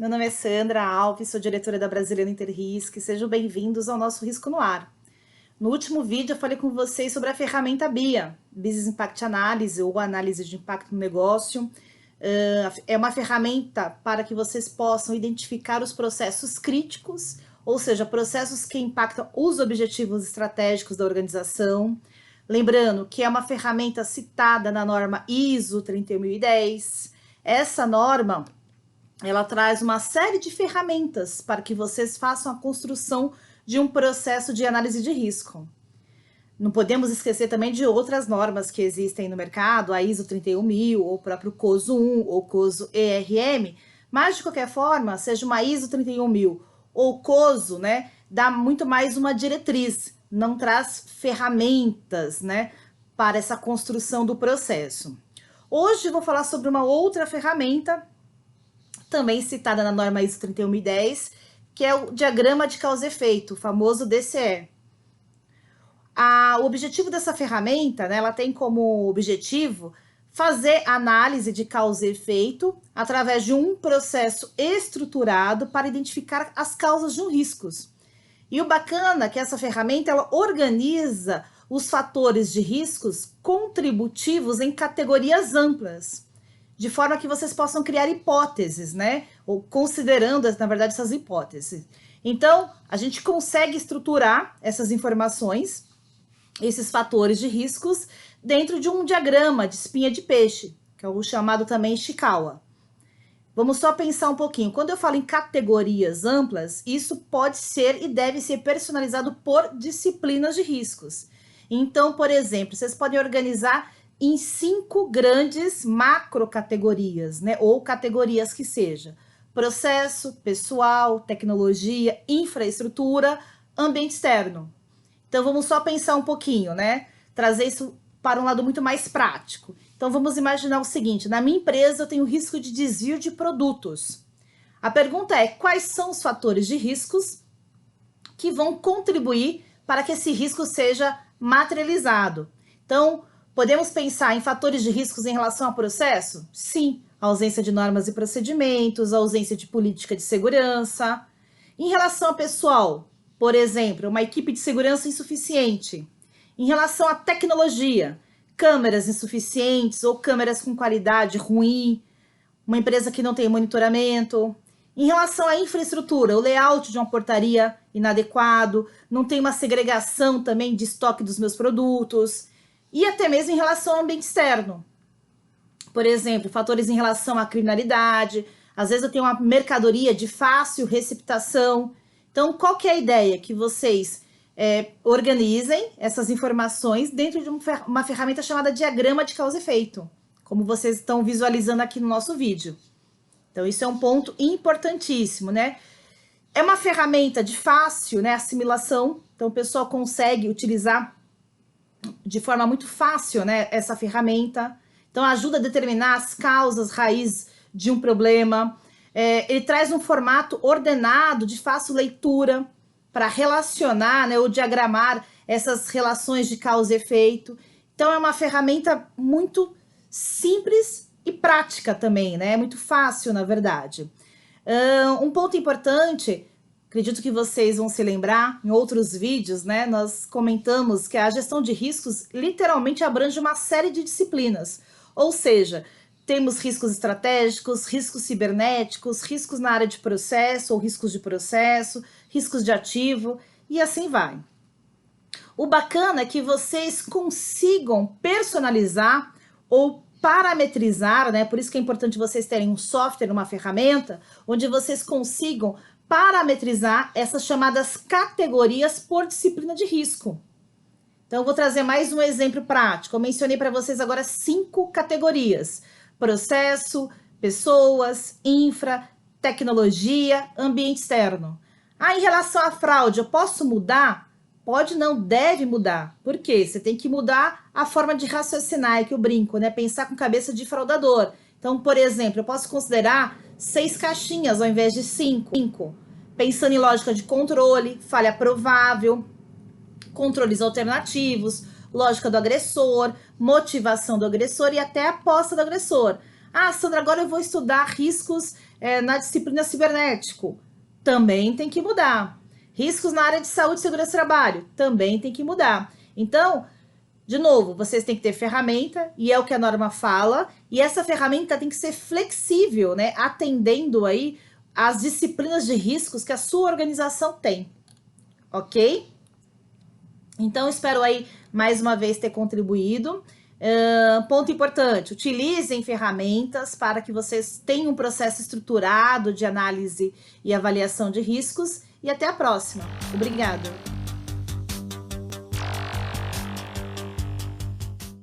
Meu nome é Sandra Alves, sou diretora da Brasiliana Interrisc. Sejam bem-vindos ao nosso Risco no Ar. No último vídeo eu falei com vocês sobre a ferramenta BIA, Business Impact Analysis ou Análise de Impacto no Negócio. É uma ferramenta para que vocês possam identificar os processos críticos, ou seja, processos que impactam os objetivos estratégicos da organização. Lembrando que é uma ferramenta citada na norma ISO 31010. Essa norma ela traz uma série de ferramentas para que vocês façam a construção de um processo de análise de risco. Não podemos esquecer também de outras normas que existem no mercado, a ISO 31000, ou o próprio COSO 1, ou COSO ERM, mas de qualquer forma, seja uma ISO 31000 ou COSO, né, dá muito mais uma diretriz, não traz ferramentas, né, para essa construção do processo. Hoje eu vou falar sobre uma outra ferramenta, também citada na norma ISO 31010, que é o diagrama de causa e efeito, o famoso DCE. O objetivo dessa ferramenta, né, ela tem como objetivo fazer análise de causa e efeito através de um processo estruturado para identificar as causas de um risco. E o bacana é que essa ferramenta ela organiza os fatores de riscos contributivos em categorias amplas, de forma que vocês possam criar hipóteses, né? Ou considerando, na verdade, essas hipóteses. Então, a gente consegue estruturar essas informações, esses fatores de riscos, dentro de um diagrama de espinha de peixe, que é o chamado também Ishikawa. Vamos só pensar um pouquinho. Quando eu falo em categorias amplas, isso pode ser e deve ser personalizado por disciplinas de riscos. Então, por exemplo, vocês podem organizar em 5 grandes macro categorias, né? Ou categorias que seja processo, pessoal, tecnologia, infraestrutura, ambiente externo. Então vamos só pensar um pouquinho, né? Trazer isso para um lado muito mais prático. Então vamos imaginar o seguinte: na minha empresa eu tenho risco de desvio de produtos. A pergunta é: quais são os fatores de riscos que vão contribuir para que esse risco seja materializado? Então, podemos pensar em fatores de riscos em relação ao processo? Sim, a ausência de normas e procedimentos, a ausência de política de segurança. Em relação ao pessoal, por exemplo, uma equipe de segurança insuficiente. Em relação à tecnologia, câmeras insuficientes ou câmeras com qualidade ruim, uma empresa que não tem monitoramento. Em relação à infraestrutura, o layout de uma portaria inadequado, não tem uma segregação também de estoque dos meus produtos. E até mesmo em relação ao ambiente externo. Por exemplo, fatores em relação à criminalidade. Às vezes eu tenho uma mercadoria de fácil receptação. Então, qual que é a ideia? Que vocês organizem essas informações dentro de uma ferramenta chamada diagrama de causa e efeito, como vocês estão visualizando aqui no nosso vídeo. Então, isso é um ponto importantíssimo, né? É uma ferramenta de fácil, né, assimilação. Então, o pessoal consegue utilizar de forma muito fácil, né, essa ferramenta. Então ajuda a determinar as causas raiz de um problema. Ele traz um formato ordenado, de fácil leitura, para relacionar, né, ou diagramar essas relações de causa e efeito. Então é uma ferramenta muito simples e prática também, né? É muito fácil, na verdade. Um ponto importante, acredito que vocês vão se lembrar, em outros vídeos, né, nós comentamos que a gestão de riscos literalmente abrange uma série de disciplinas. Ou seja, temos riscos estratégicos, riscos cibernéticos, riscos na área de processo ou riscos de processo, riscos de ativo e assim vai. O bacana é que vocês consigam personalizar ou parametrizar, né? Por isso que é importante vocês terem um software, uma ferramenta, onde vocês consigam parametrizar essas chamadas categorias por disciplina de risco. Então, eu vou trazer mais um exemplo prático. Eu mencionei para vocês agora 5 categorias: processo, pessoas, infra, tecnologia, ambiente externo. Em relação à fraude, eu posso mudar? Pode não, deve mudar. Por quê? Você tem que mudar a forma de raciocinar, é que eu brinco, né? Pensar com cabeça de fraudador. Então, por exemplo, eu posso considerar 6 caixinhas ao invés de 5. Pensando em lógica de controle, falha provável, controles alternativos, lógica do agressor, motivação do agressor e até a aposta do agressor. Ah, Sandra, agora eu vou estudar riscos na disciplina cibernético. Também tem que mudar. Riscos na área de saúde e segurança do trabalho. Também tem que mudar. Então, de novo, vocês têm que ter ferramenta, e é o que a norma fala, e essa ferramenta tem que ser flexível, né? Atendendo aí as disciplinas de riscos que a sua organização tem. Ok? Então, espero aí mais uma vez ter contribuído. Ponto importante, utilizem ferramentas para que vocês tenham um processo estruturado de análise e avaliação de riscos, e até a próxima. Obrigada!